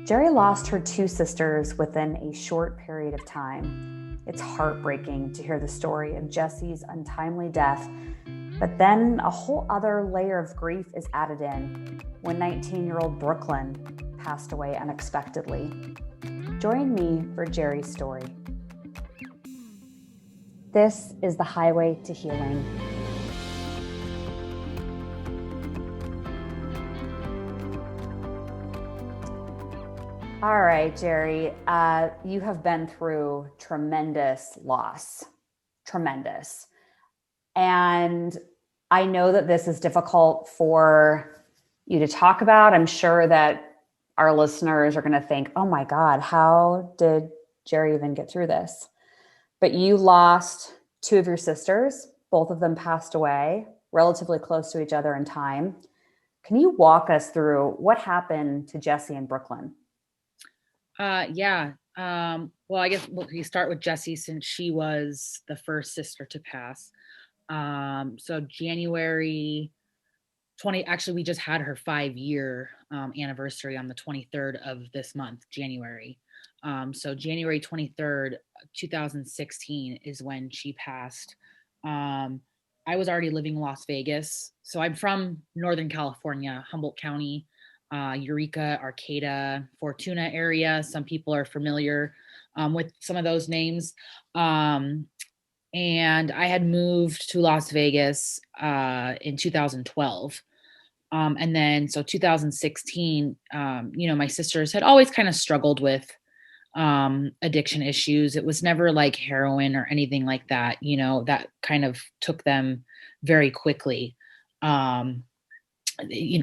GERI lost her two sisters within a short period of time. It's heartbreaking to hear the story of Jesse's untimely death, but then a whole other layer of grief is added in when 19-year-old Brooklyn passed away unexpectedly. Join me for GERI's story. This is the Highway to Healing. All right, GERI, you have been through tremendous loss, tremendous. And I know that this is difficult for you to talk about. I'm sure that our listeners are going to think, oh my God, how did GERI even get through this? But you lost two of your sisters. Both of them passed away, relatively close to each other in time. Can you walk us through what happened to Jesse and Brooklyn? Yeah. Well, I guess we start with Jessie since she was the first sister to pass. So January 20, actually, we just had her 5-year anniversary on the 23rd of this month, January. So January 23rd, 2016 is when she passed. I was already living in Las Vegas. So I'm from Northern California, Humboldt County, Eureka, Arcata, Fortuna area. Some people are familiar with some of those names. And I had moved to Las Vegas in 2012. And then, so 2016, my sisters had always kind of struggled with addiction issues. It was never like heroin or anything like that, that kind of took them very quickly.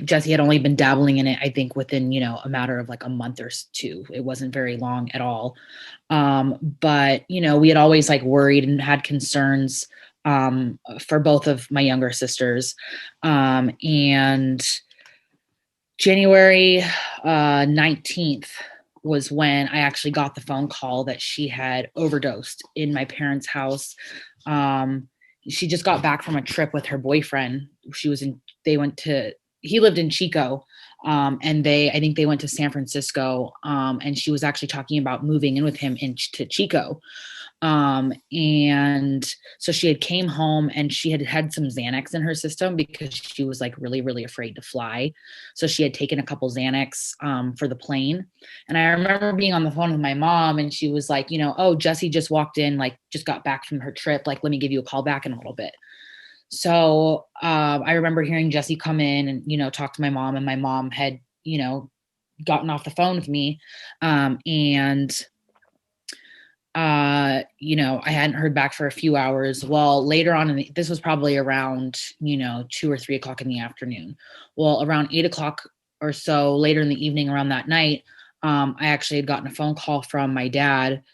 Jesse had only been dabbling in it, I think, within, a matter of like a month or two. It wasn't very long at all. But, we had always like worried and had concerns for both of my younger sisters. And January 19th was when I actually got the phone call that she had overdosed in my parents' house. She just got back from a trip with her boyfriend. He lived in Chico. And I think they went to San Francisco. And she was actually talking about moving in with him to Chico. And so she had came home and she had some Xanax in her system because she was like really, really afraid to fly. So she had taken a couple Xanax, for the plane. And I remember being on the phone with my mom and she was like, oh, Jessie just walked in, like just got back from her trip. Like, let me give you a call back in a little bit. So, I remember hearing Jessie come in and, talk to my mom, and my mom had, gotten off the phone with me. And I hadn't heard back for a few hours. Well, later on, this was probably around, 2 or 3 o'clock in the afternoon. Well, around 8 o'clock or so later in the evening around that night, I actually had gotten a phone call from my dad,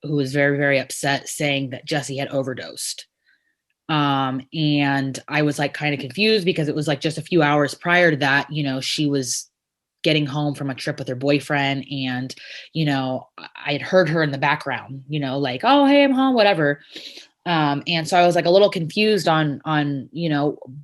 who was very, very upset, saying that Jessie had overdosed. And I was like kind of confused because it was like just a few hours prior to that, she was getting home from a trip with her boyfriend, and I had heard her in the background, like, oh hey, I'm home, whatever. And so I was like a little confused on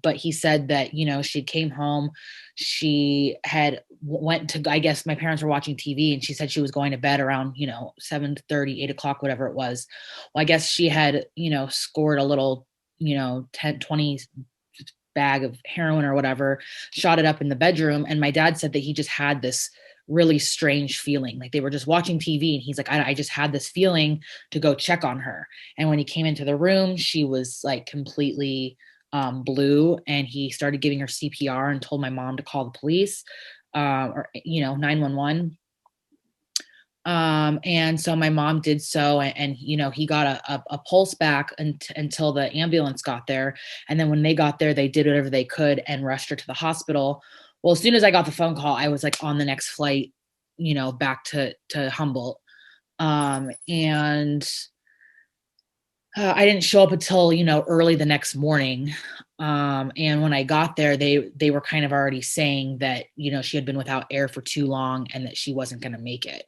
but he said that she came home, she had went to, I guess my parents were watching TV, and she said she was going to bed around 7:30, 8 o'clock, whatever it was. Well, I guess she had scored a little 10 20 bag of heroin or whatever, shot it up in the bedroom. And my dad said that he just had this really strange feeling. Like they were just watching TV and he's like, I just had this feeling to go check on her. And when he came into the room, she was like completely blue, and he started giving her CPR and told my mom to call the police, or 911. And so my mom did so, and he got a pulse back until the ambulance got there. And then when they got there, they did whatever they could and rushed her to the hospital. Well, as soon as I got the phone call, I was like on the next flight, back to Humboldt. And I didn't show up until, early the next morning. And when I got there, they were kind of already saying that, she had been without air for too long and that she wasn't going to make it.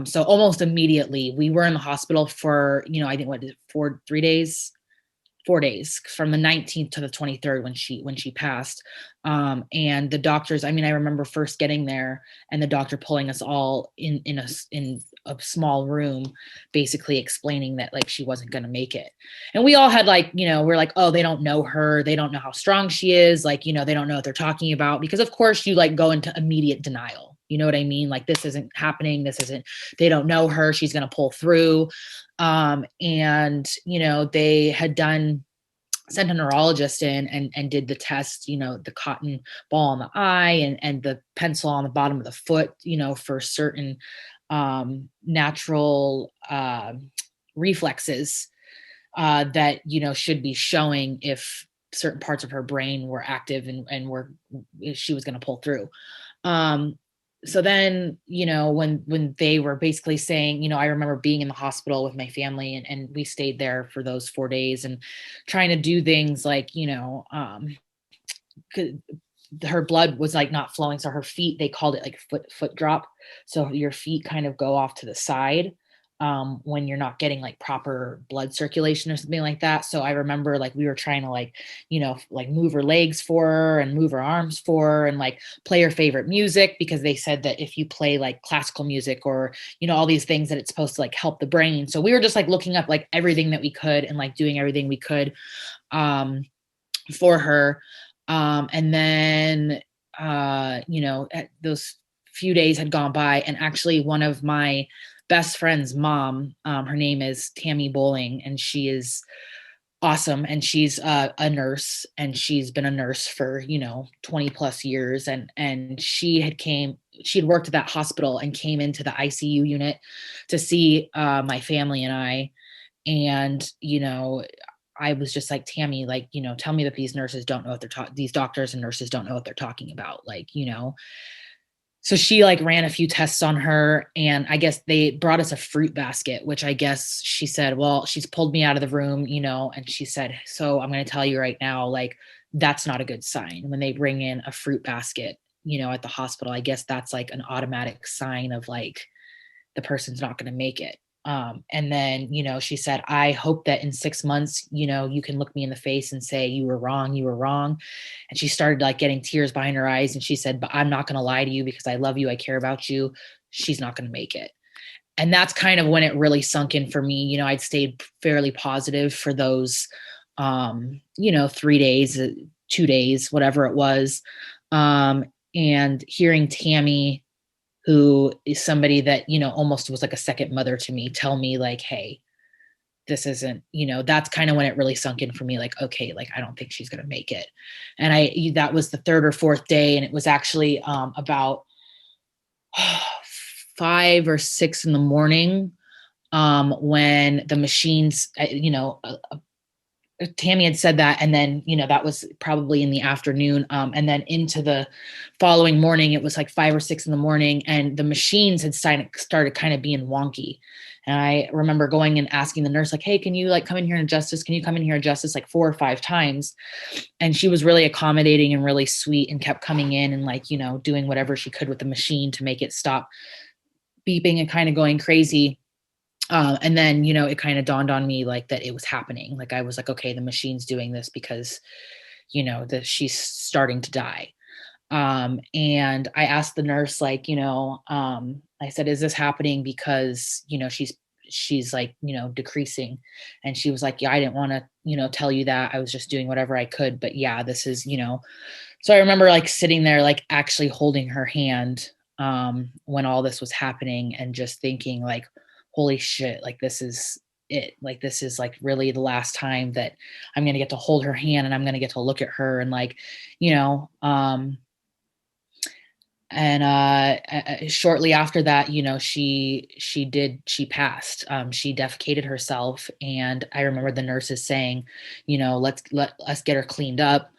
So almost immediately we were in the hospital for, I think 3 days. 4 days, from the 19th to the 23rd when she passed. And the doctors, I mean, I remember first getting there and the doctor pulling us all in a small room, basically explaining that like she wasn't going to make it. And we all had like, we're like, oh, they don't know her, they don't know how strong she is, like, they don't know what they're talking about, because of course you like go into immediate denial. You know what I mean? Like, this isn't happening. They don't know her. She's going to pull through. And, they had sent a neurologist in and did the test, the cotton ball on the eye and the pencil on the bottom of the foot, for certain natural reflexes that, should be showing if certain parts of her brain were active and she was going to pull through. So then, when they were basically saying, I remember being in the hospital with my family and we stayed there for those 4 days and trying to do things like, her blood was like not flowing. So her feet, they called it like foot drop. So your feet kind of go off to the side when you're not getting like proper blood circulation or something like that. So I remember like we were trying to like, like move her legs for her and move her arms for her and like play her favorite music, because they said that if you play like classical music or, all these things, that it's supposed to like help the brain. So we were just like looking up like everything that we could and like doing everything we could for her. And then, those few days had gone by, and actually one of my best friend's mom, her name is Tammy Bowling, and she is awesome. And she's a nurse, and she's been a nurse for, 20 plus years. And she had worked at that hospital and came into the ICU unit to see my family and I. And, I was just like, Tammy, like, tell me that these nurses don't know what these doctors and nurses don't know what they're talking about. Like, so she like ran a few tests on her, and I guess they brought us a fruit basket, which I guess she said, well, she's pulled me out of the room, and she said, so I'm going to tell you right now, like, that's not a good sign. When they bring in a fruit basket, at the hospital, I guess that's like an automatic sign of like, the person's not going to make it. And then, she said, I hope that in 6 months, you can look me in the face and say, you were wrong, you were wrong. And she started like getting tears behind her eyes. And she said, but I'm not going to lie to you because I love you. I care about you. She's not going to make it. And that's kind of when it really sunk in for me. I'd stayed fairly positive for those, 3 days, 2 days, whatever it was. And hearing Tammy, who is somebody that, almost was like a second mother to me, tell me like, hey, this isn't, that's kind of when it really sunk in for me. Like, okay, like, I don't think she's going to make it. And that was the third or fourth day. And it was actually about 5 or 6 in the morning when the machines, Tammy had said that. And then, that was probably in the afternoon. And then into the following morning, it was like 5 or 6 in the morning, and the machines had started kind of being wonky. And I remember going and asking the nurse, like, hey, can you like come in here and adjust this? Can you come in here and adjust this like 4 or 5 times? And she was really accommodating and really sweet and kept coming in and like, doing whatever she could with the machine to make it stop beeping and kind of going crazy. And then, it kind of dawned on me like that it was happening. Like I was like, okay, the machine's doing this because, that she's starting to die. And I asked the nurse, like, I said, is this happening because, she's like, decreasing. And she was like, yeah, I didn't want to, tell you that. I was just doing whatever I could. But yeah, this is, so I remember like sitting there, like actually holding her hand when all this was happening and just thinking like, holy shit, like this is it. Like, this is like really the last time that I'm going to get to hold her hand and I'm going to get to look at her and like, shortly after that, she passed. She defecated herself. And I remember the nurses saying, let us get her cleaned up.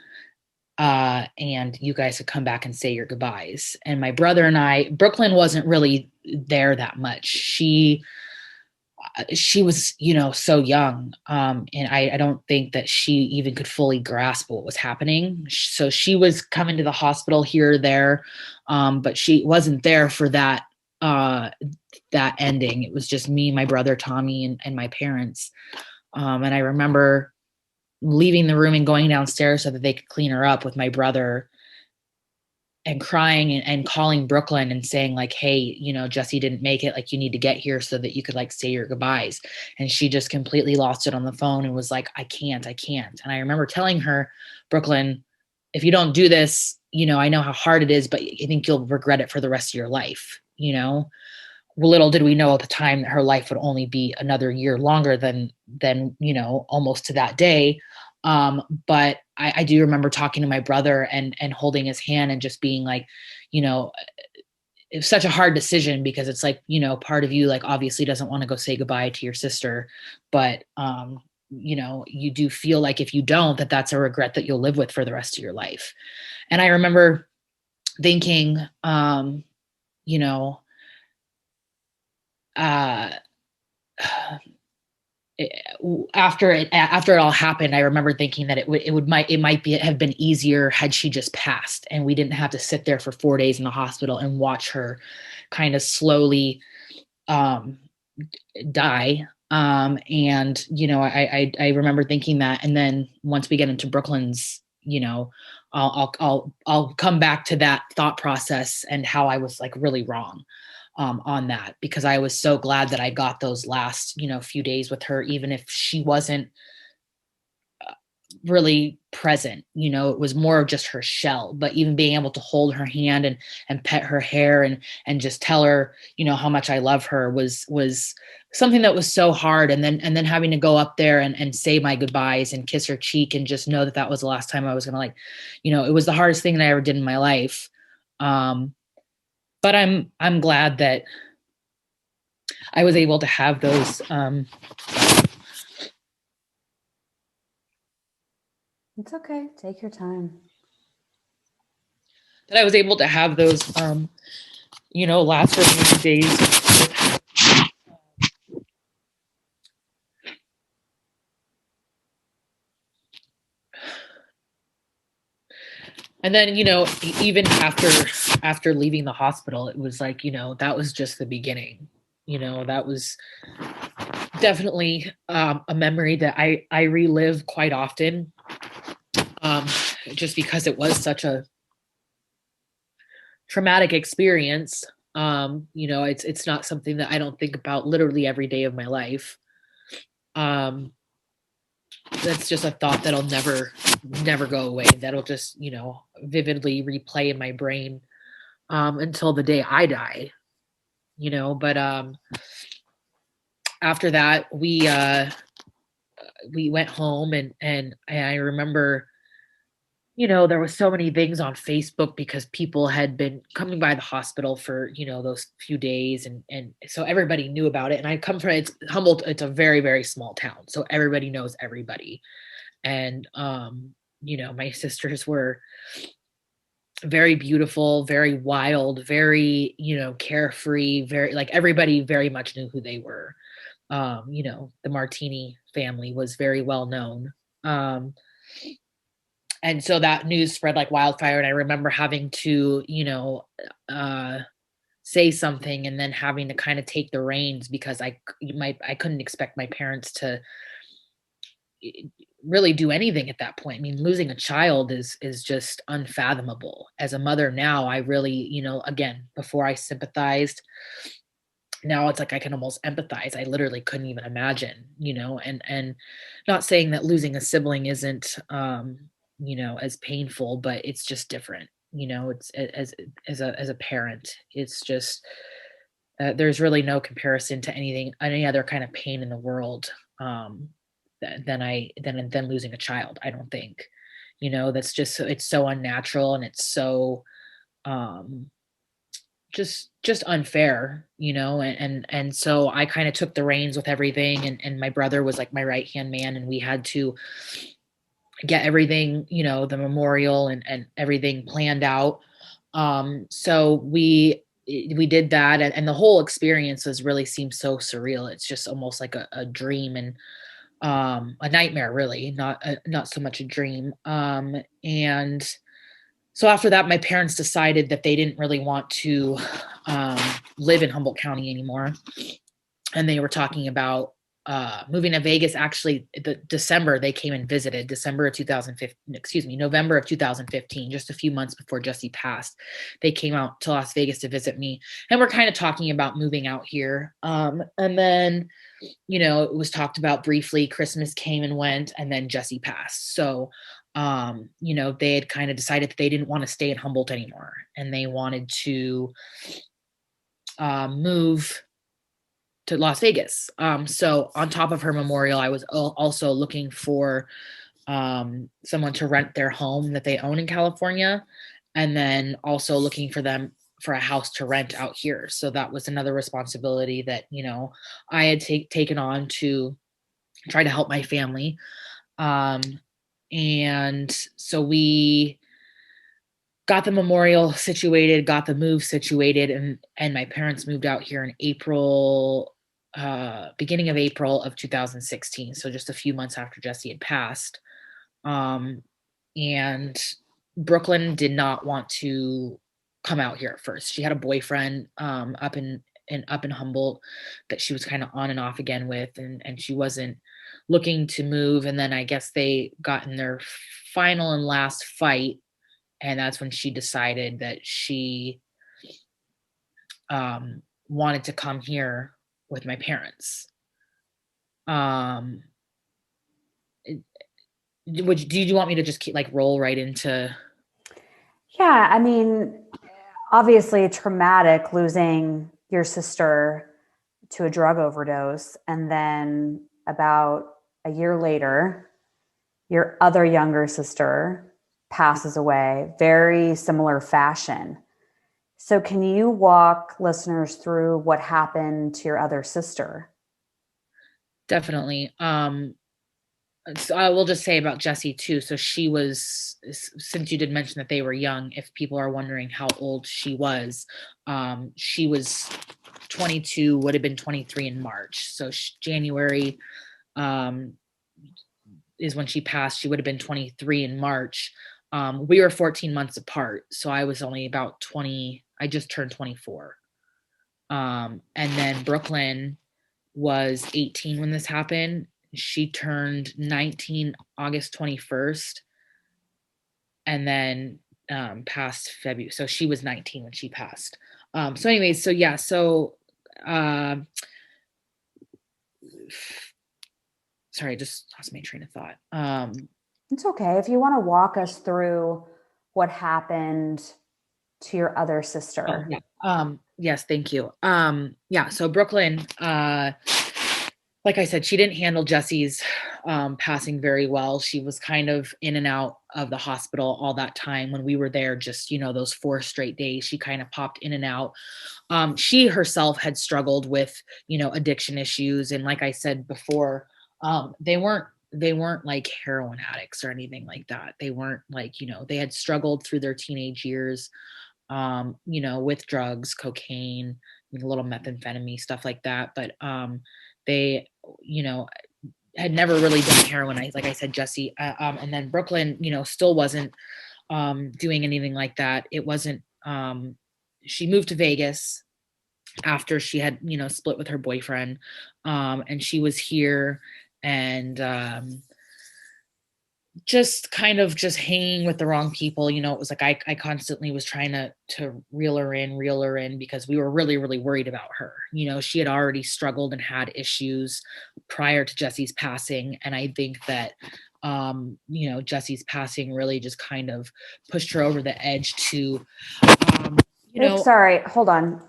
And you guys could come back and say your goodbyes. And my brother and I, Brooklyn wasn't really there that much. She was, so young. And I don't think that she even could fully grasp what was happening. So she was coming to the hospital here or there. But she wasn't there for that ending. It was just me, my brother, Tommy, and my parents. And I remember leaving the room and going downstairs so that they could clean her up with my brother, and crying and calling Brooklyn and saying like, hey, you know, Jesse didn't make it. Like, you need to get here so that you could like say your goodbyes. And she just completely lost it on the phone and was like, I can't. And I remember telling her, Brooklyn, if you don't do this, you know, I know how hard it is, but I think you'll regret it for the rest of your life. You know, little did we know at the time that her life would only be another year longer than, you know, almost to that day. But I do remember talking to my brother and holding his hand and just being like, you know, it's such a hard decision, because it's like, you know, part of you like obviously doesn't want to go say goodbye to your sister, but you know, you do feel like if you don't, that that's a regret that you'll live with for the rest of your life. And I remember thinking, you know, uh after it all happened, I remember thinking that it might be have been easier had she just passed, and we didn't have to sit there for 4 days in the hospital and watch her kind of slowly um, die. And you know, I remember thinking that, and then once we get into Brooklyn's, you know, I'll come back to that thought process and how I was like really wrong on that, because I was so glad that I got those last, you know, few days with her, even if she wasn't really present. You know, it was more of just her shell, but even being able to hold her hand and pet her hair and just tell her, you know, how much I love her was something that was so hard. And then having to go up there and say my goodbyes and kiss her cheek and just know that that was the last time I was gonna, like, you know, it was the hardest thing that I ever did in my life. But I'm glad that I was able to have those It's okay. Take your time. that I was able to have those you know, last remaining days. And then, you know, even after leaving the hospital, it was like, you know, that was just the beginning. You know, that was definitely a memory that I relive quite often, um, just because it was such a traumatic experience. You know, it's not something that I don't think about literally every day of my life. Um, that's just a thought that'll never go away. That'll just, you know, vividly replay in my brain until the day I die. You know, but after that, we went home, and I remember, you know, there was so many things on Facebook because people had been coming by the hospital for, you know, those few days, and so everybody knew about it. And I come from, it's Humboldt, it's a very, very small town, so everybody knows everybody. And you know, my sisters were very beautiful, very wild, very, you know, carefree, very, like, everybody very much knew who they were. You know, the Martini family was very well known. Um, and so that news spread like wildfire. And I remember having to, you know, uh, say something, and then having to kind of take the reins, because I couldn't expect my parents to really do anything at that point. I mean, losing a child is just unfathomable. As a mother now, I really, you know, again, before I sympathized, now it's like I can almost empathize. I literally couldn't even imagine, you know, and not saying that losing a sibling isn't you know, as painful, but it's just different. You know, it's as a parent, it's just there's really no comparison to any other kind of pain in the world um than losing a child, I don't think. You know, that's just it's so unnatural, and it's so um just unfair, you know. And so I kind of took the reins with everything, and my brother was like my right hand man, and we had to get everything, you know, the memorial and everything planned out. So we did that, and the whole experience was really seems so surreal. It's just almost like a dream, and a nightmare, really, not so much a dream. And so after that, my parents decided that they didn't really want to live in Humboldt County anymore, and they were talking about moving to Vegas. Actually, the December they came and visited, December of 2015, excuse me, November of 2015, just a few months before Jesse passed. They came out to Las Vegas to visit me, and we're kind of talking about moving out here. And then, it was talked about briefly. Christmas came and went, and then Jesse passed. So, they had kind of decided that they didn't want to stay in Humboldt anymore, and they wanted to move to Las Vegas. So on top of her memorial, I was also looking for someone to rent their home that they own in California, and then also looking for them for a house to rent out here. So that was another responsibility that I had taken on to try to help my family. And so we got the memorial situated, got the move situated, and my parents moved out here in April, beginning of April of 2016. So just a few months after Jesse had passed. And Brooklyn did not want to come out here at first. She had a boyfriend up in Humboldt that she was kind of on and off again with, and she wasn't looking to move. And then I guess they got in their final and last fight, and that's when she decided that she wanted to come here with my parents. Do you want me to just keep roll right into? Yeah, I mean, obviously traumatic losing your sister to a drug overdose, and then about a year later, your other younger sister passes away, very similar fashion. So, can you walk listeners through what happened to your other sister? Definitely. So I will just say about Jessie too. So she was, since you did mention that they were young, if people are wondering how old she was 22, would have been 23 in March. So January is when she passed. She would have been 23 in March. We were 14 months apart. So I was only about 20. I just turned 24. And then Brooklyn was 18 when this happened. She turned 19 August 21st, and then passed February. So she was 19 when she passed. So anyways, so yeah, so sorry, I just lost my train of thought. It's okay. If you want to walk us through what happened to your other sister. Yeah. Yes, thank you. Yeah, so Brooklyn, like I said, she didn't handle Jesse's passing very well. She was kind of in and out of the hospital all that time when we were there, just, those 4 straight days. She kind of popped in and out. She herself had struggled with, addiction issues. And like I said before, they weren't like heroin addicts or anything like that. They weren't like, they had struggled through their teenage years, with drugs, cocaine, a little methamphetamine, stuff like that. But they, had never really done heroin. Like I said, Jesse, and then Brooklyn, still wasn't doing anything like that. It wasn't. She moved to Vegas after she had, split with her boyfriend, and she was here, and just kind of just hanging with the wrong people. It was like I constantly was trying to reel her in because we were really, really worried about her. She had already struggled and had issues prior to Jesse's passing. And I think that Jesse's passing really just kind of pushed her over the edge to Oops, sorry, hold on.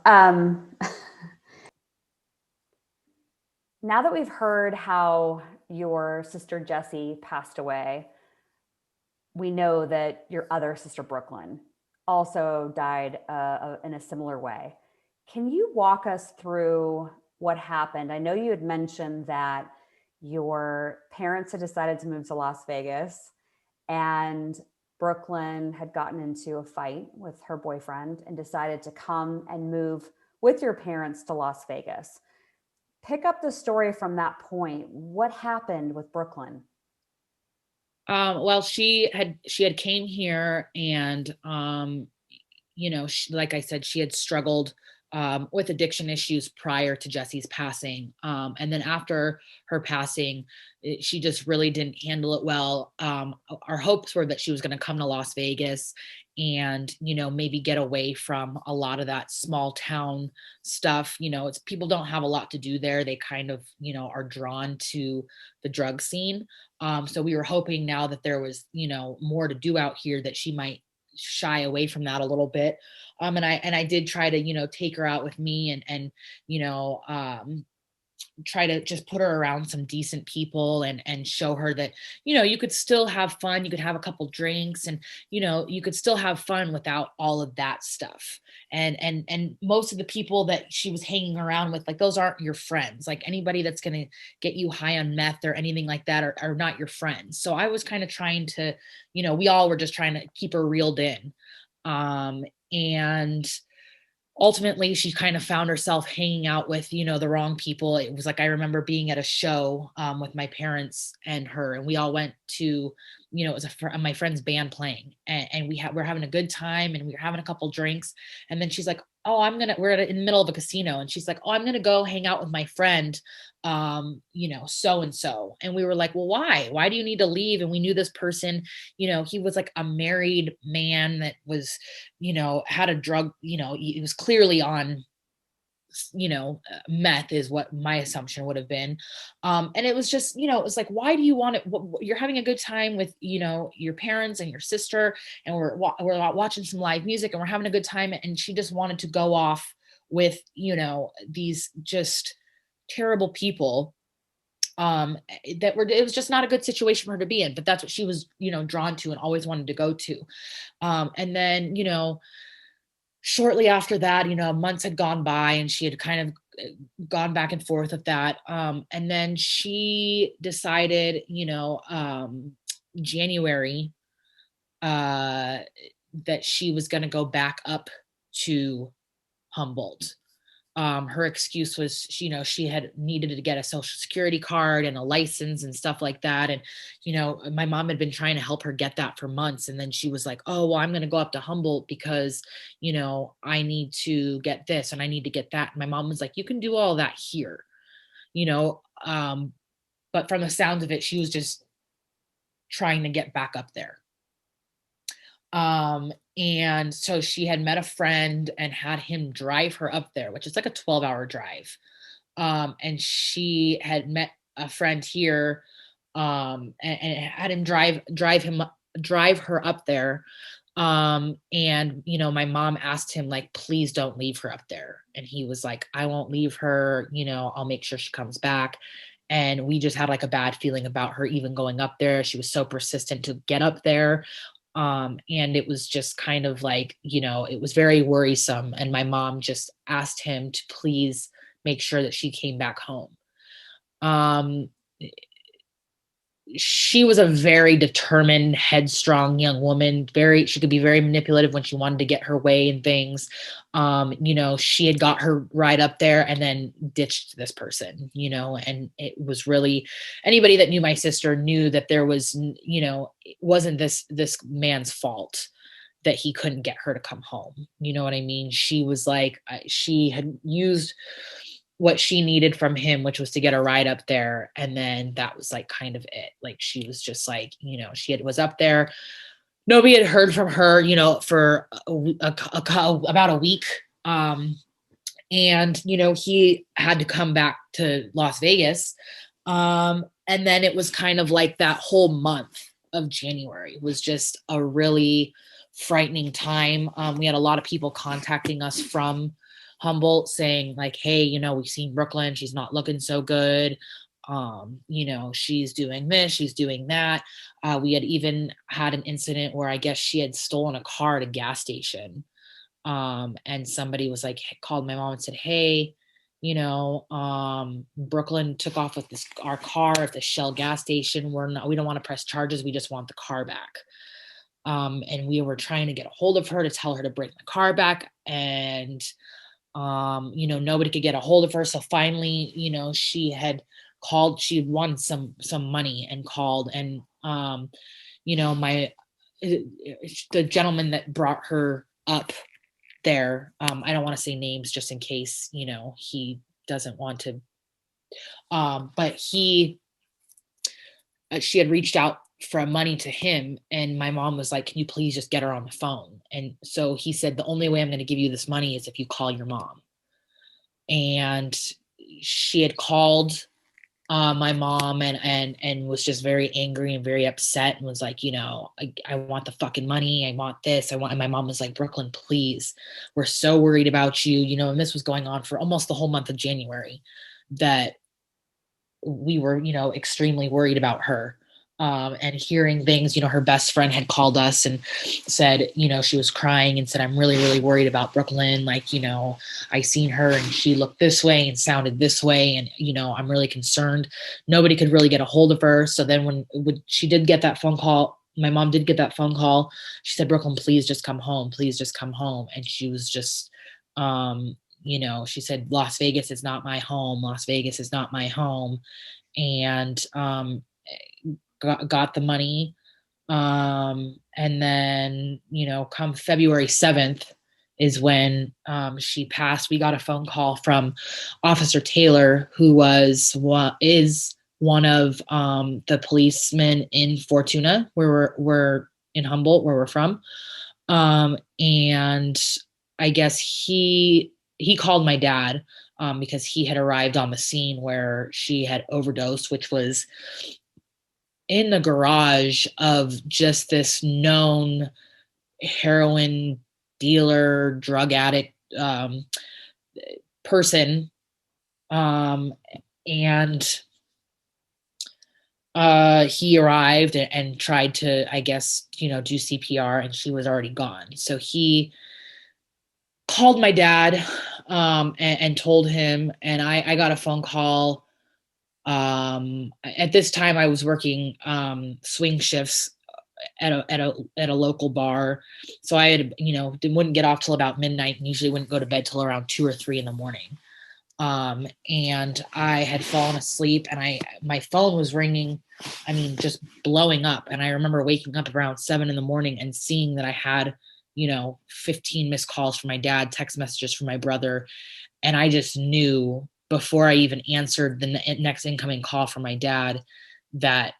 Now that we've heard how your sister Jessie passed away, we know that your other sister Brooklyn also died in a similar way. Can you walk us through what happened? I know you had mentioned that your parents had decided to move to Las Vegas, and Brooklyn had gotten into a fight with her boyfriend and decided to come and move with your parents to Las Vegas. Pick up the story from that point. What happened with Brooklyn? Well, she had came here, and like I said, she had struggled with addiction issues prior to Jesse's passing. And then after her passing, she just really didn't handle it well. Our hopes were that she was going to come to Las Vegas and, maybe get away from a lot of that small town stuff. It's people don't have a lot to do there. They kind of, are drawn to the drug scene. So we were hoping now that there was, more to do out here that she might shy away from that a little bit. And I did try to, take her out with me and, you know, try to just put her around some decent people and show her that, you could still have fun. You could have a couple drinks and, you could still have fun without all of that stuff. And most of the people that she was hanging around with, like, those aren't your friends. Like, anybody that's going to get you high on meth or anything like that are not your friends. So I was kind of trying to, we all were just trying to keep her reeled in. And ultimately she kind of found herself hanging out with, the wrong people. It was like, I remember being at a show with my parents and her, and we all went to, it was my friend's band playing, and we're having a good time and we were having a couple drinks. And then she's like, oh, we're in the middle of a casino. And she's like, oh, I'm going to go hang out with my friend, so and so. And we were like, well, why do you need to leave? And we knew this person, he was like a married man that was, had a drug, he was clearly on, meth is what my assumption would have been. And it was just, it was like, why do you want it? You're having a good time with, your parents and your sister, and we're watching some live music and we're having a good time. And she just wanted to go off with, these just terrible people, it was just not a good situation for her to be in, but that's what she was, drawn to and always wanted to go to. And then, shortly after that, months had gone by and she had kind of gone back and forth with that. And then she decided, January, that she was going to go back up to Humboldt. Her excuse was, she had needed to get a social security card and a license and stuff like that. And, my mom had been trying to help her get that for months. And then she was like, oh, well, I'm going to go up to Humboldt because, I need to get this and I need to get that. And my mom was like, you can do all that here, but from the sounds of it, she was just trying to get back up there. And so she had met a friend and had him drive her up there, which is like a 12-hour drive. And she had met a friend here, and had him drive her up there. And, my mom asked him, like, please don't leave her up there. And he was like, I won't leave her, I'll make sure she comes back. And we just had like a bad feeling about her even going up there. She was so persistent to get up there. And it was just kind of like, it was very worrisome. And my mom just asked him to please make sure that she came back home. She was a very determined, headstrong young woman. She could be very manipulative when she wanted to get her way and things. She had got her right up there and then ditched this person, and it was really, anybody that knew my sister knew that there was, it wasn't this man's fault that he couldn't get her to come home. You know what I mean? She was like, she had used what she needed from him, which was to get a ride up there. And then that was like kind of it. Like, she was just like, was up there. Nobody had heard from her, for about a week. And, he had to come back to Las Vegas. And then it was kind of like that whole month of January was just a really frightening time. We had a lot of people contacting us from Humboldt saying like, hey, we've seen Brooklyn. She's not looking so good. She's doing this, she's doing that. We had even had an incident where I guess she had stolen a car at a gas station. And somebody was like, called my mom and said, hey, Brooklyn took off with our car at the Shell gas station. We don't want to press charges. We just want the car back. And we were trying to get a hold of her to tell her to bring the car back. And nobody could get a hold of her. So finally, she had called, she had won some money and called. And, the gentleman that brought her up there. I don't want to say names just in case, he doesn't want to. But she had reached out for money to him, and my mom was like, "Can you please just get her on the phone?" And so he said, "The only way I'm going to give you this money is if you call your mom." And she had called my mom, and was just very angry and very upset, and was like, I want the fucking money. I want this. And my mom was like, "Brooklyn, please. We're so worried about you." And this was going on for almost the whole month of January, that we were, extremely worried about her. And hearing things, her best friend had called us and said, she was crying and said, "I'm really, really worried about Brooklyn. Like, I seen her and she looked this way and sounded this way. And, I'm really concerned." Nobody could really get a hold of her. So then when she did get that phone call, my mom did get that phone call. She said, "Brooklyn, please just come home. Please just come home." And she was just, she said, "Las Vegas is not my home. Las Vegas is not my home." And got the money. And then, come February 7th is when she passed. We got a phone call from Officer Taylor, who is one of the policemen in Fortuna, where we're in Humboldt, where we're from. And I guess he called my dad because he had arrived on the scene where she had overdosed, which was in the garage of just this known heroin dealer, drug addict person. And he arrived and tried to, I guess, do CPR, and she was already gone. So he called my dad and told him, and I got a phone call. At this time I was working swing shifts at a local bar. So I had, wouldn't get off till about midnight, and usually wouldn't go to bed till around 2 or 3 in the morning. And I had fallen asleep, and my phone was ringing, just blowing up. And I remember waking up around 7 in the morning and seeing that I had, 15 missed calls from my dad, text messages from my brother. And I just knew before I even answered the next incoming call from my dad that,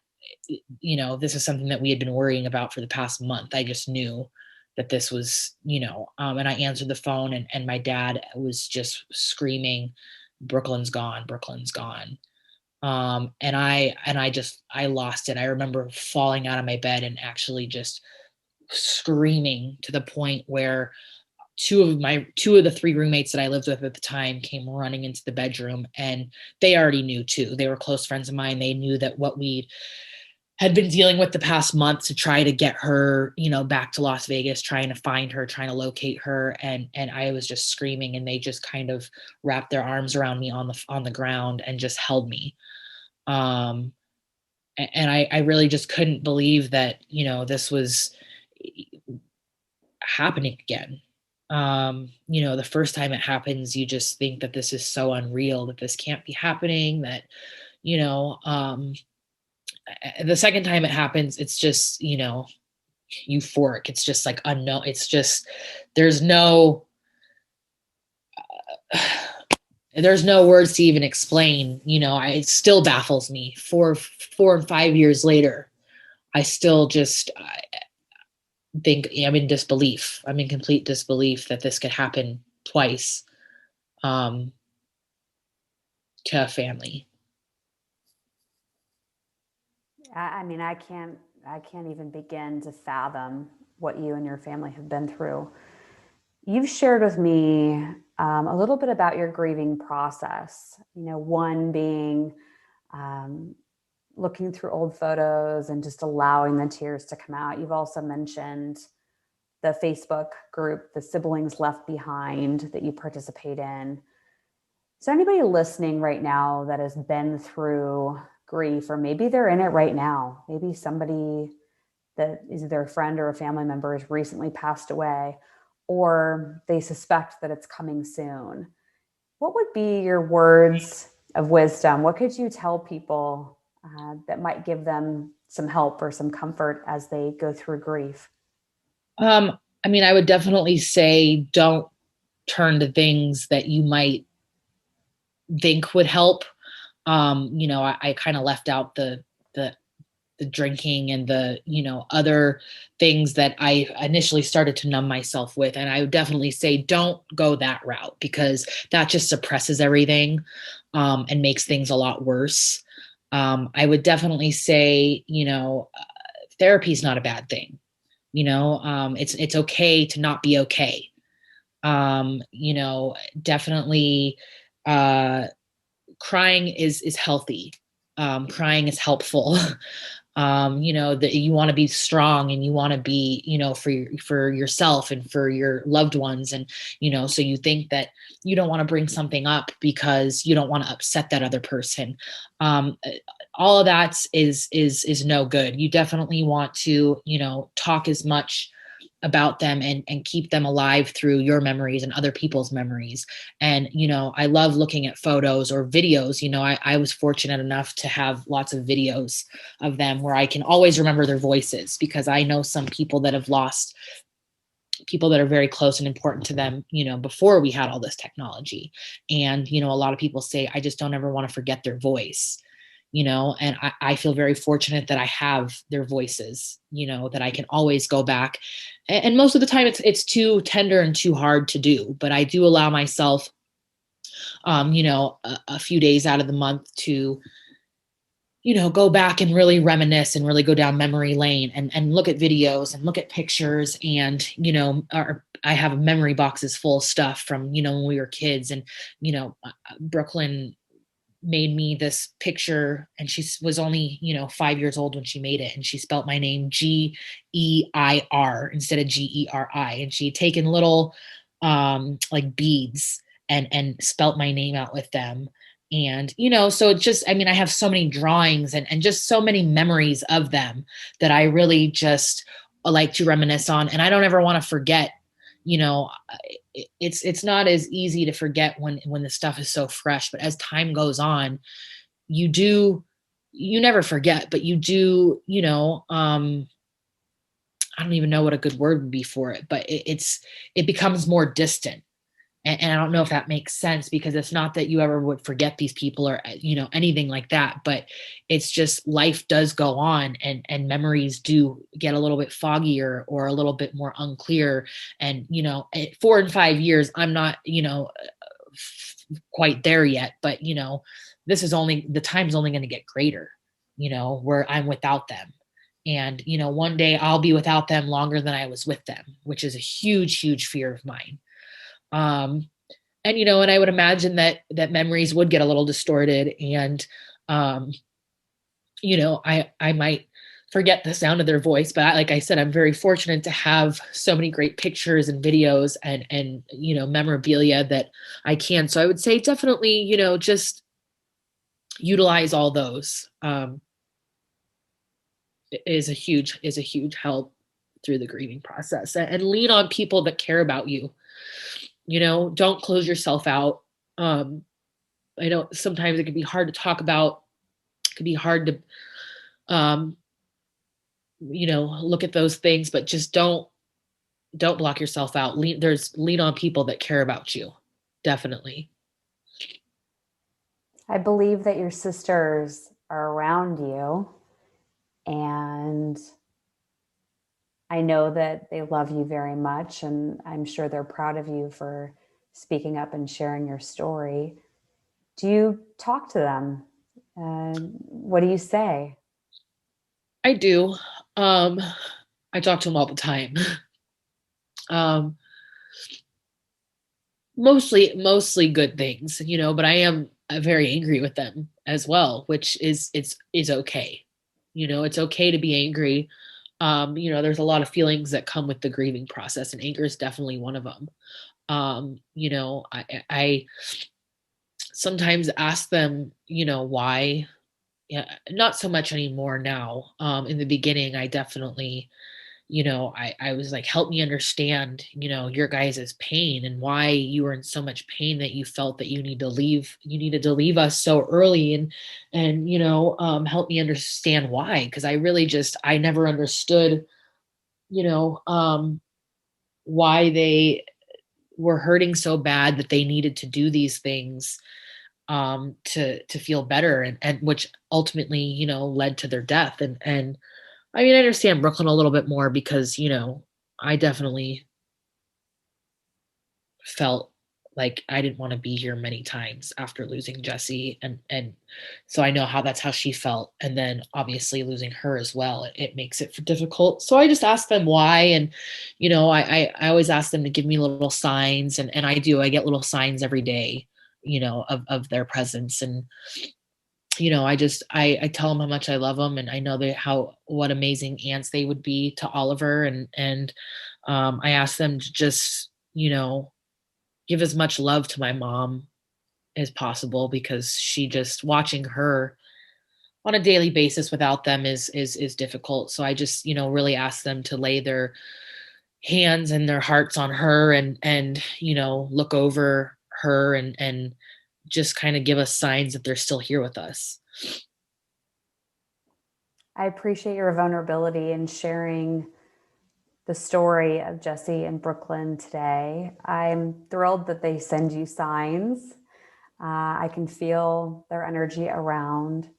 this is something that we had been worrying about for the past month. I just knew that this was, and I answered the phone, and my dad was just screaming, "Brooklyn's gone, Brooklyn's gone." And I lost it. I remember falling out of my bed and actually just screaming, to the point where two of the 3 roommates that I lived with at the time came running into the bedroom, and they already knew too. They were close friends of mine. They knew that what we had been dealing with the past month to try to get her, back to Las Vegas, trying to find her, trying to locate her. And I was just screaming, and they just kind of wrapped their arms around me on the ground and just held me. And I really just couldn't believe that, this was happening again. The first time it happens, you just think that this is so unreal, that this can't be happening, that, the second time it happens, it's just, euphoric. It's just like unknown. It's just, there's no, there's no words to even explain. It still baffles me 4 and 5 years later. I still just think I'm in disbelief. I'm in complete disbelief that this could happen twice to a family. I can't even begin to fathom what you and your family have been through. You've shared with me a little bit about your grieving process. One being looking through old photos and just allowing the tears to come out. You've also mentioned the Facebook group, the Siblings Left Behind, that you participate in. Is there anybody listening right now that has been through grief, or maybe they're in it right now? Maybe somebody that is either a friend or a family member has recently passed away, or they suspect that it's coming soon. What would be your words of wisdom? What could you tell people that might give them some help or some comfort as they go through grief? I would definitely say don't turn to things that you might think would help. I kind of left out the the drinking and the, other things that I initially started to numb myself with. And I would definitely say don't go that route because that just suppresses everything, and makes things a lot worse. I would definitely say, therapy is not a bad thing. It's okay to not be okay. Definitely, uh, crying is healthy. Crying is helpful. That you want to be strong and you want to be, for yourself and for your loved ones. And, so you think that you don't want to bring something up because you don't want to upset that other person. um, uh, all of that is no good. You definitely want to, talk as much about them and keep them alive through your memories and other people's memories. And, I love looking at photos or videos. I was fortunate enough to have lots of videos of them where I can always remember their voices because I know some people that have lost people that are very close and important to them, before we had all this technology. And, a lot of people say, I just don't ever want to forget their voice. And I feel very fortunate that I have their voices, that I can always go back. And most of the time it's too tender and too hard to do, but I do allow myself, a few days out of the month to, go back and really reminisce and really go down memory lane and look at videos and look at pictures. And, I have memory boxes full of stuff from, when we were kids. And, Brooklyn made me this picture, and she was only, 5 years old when she made it. And she spelt my name Geir instead of Geri. And she had taken little, like beads and spelt my name out with them. And, so it's just, I mean, I have so many drawings and just so many memories of them that I really just like to reminisce on. And I don't ever want to forget, you know, it's not as easy to forget when the stuff is so fresh, but as time goes on, you do, you never forget, but you do, I don't even know what a good word would be for it, but it becomes more distant. And I don't know if that makes sense, because it's not that you ever would forget these people or, anything like that, but it's just life does go on, and memories do get a little bit foggier or a little bit more unclear. And, at 4 and 5 years, I'm not, quite there yet, but, this is only, the time's only going to get greater, where I'm without them. And, one day I'll be without them longer than I was with them, which is a huge, huge fear of mine. Um, and I would imagine that memories would get a little distorted, and, um, I might forget the sound of their voice, but like I said, I'm very fortunate to have so many great pictures and videos and, memorabilia that I can. So I would say definitely, just utilize all those, is a huge help through the grieving process, and lean on people that care about you. Don't close yourself out. um I know sometimes it can be hard to talk about, it can be hard to, um look at those things, but just don't block yourself out. Lean on people that care about you. Definitely. I believe that your sisters are around you, and I know that they love you very much, and I'm sure they're proud of you for speaking up and sharing your story. Do you talk to them? What do you say? I do. um I talk to them all the time. um mostly good things, but I am very angry with them as well, which is okay. It's okay to be angry. There's a lot of feelings that come with the grieving process, and anger is definitely one of them. I sometimes ask them, why. Yeah, not so much anymore now. In the beginning, I definitely, I was like, help me understand, your guys' pain and why you were in so much pain that you felt that you needed to leave us so early. And, help me understand why. Cause I really I never understood, you know, why they were hurting so bad that they needed to do these things to feel better, and which ultimately, led to their death. And I mean, I understand Brooklyn a little bit more because, I definitely felt like I didn't want to be here many times after losing Jessie, and so I know that's how she felt, and then obviously losing her as well, it makes it difficult. So I just asked them why, and I always ask them to give me little signs, and I get little signs every day, of their presence. And I tell them how much I love them, and I know what amazing aunts they would be to Oliver, and I ask them to just give as much love to my mom as possible, because she just watching her on a daily basis without them is difficult. So I just really ask them to lay their hands and their hearts on her, and look over her, and just kind of give us signs that they're still here with us. I appreciate your vulnerability and sharing the story of Jessie and Brooklyn today. I'm thrilled that they send you signs. I can feel their energy around,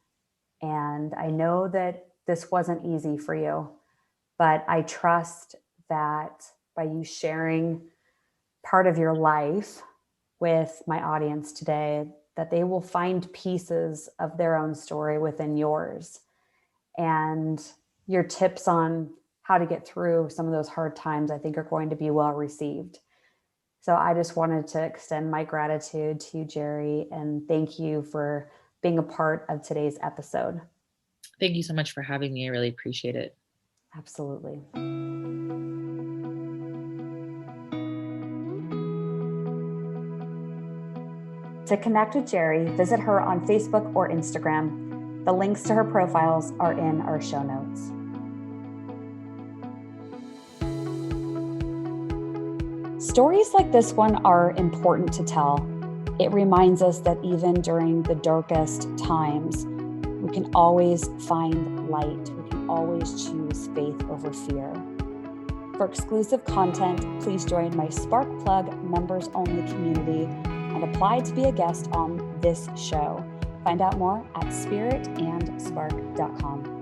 and I know that this wasn't easy for you, but I trust that by you sharing part of your life with my audience today, that they will find pieces of their own story within yours. And your tips on how to get through some of those hard times, I think, are going to be well received. So I just wanted to extend my gratitude to you, GERI, and thank you for being a part of today's episode. Thank you so much for having me. I really appreciate it. Absolutely. To connect with GERI, visit her on Facebook or Instagram. The links to her profiles are in our show notes. Stories like this one are important to tell. It reminds us that even during the darkest times, we can always find light. We can always choose faith over fear. For exclusive content, please join my Spark Plug members-only community and apply to be a guest on this show. Find out more at spiritandspark.com.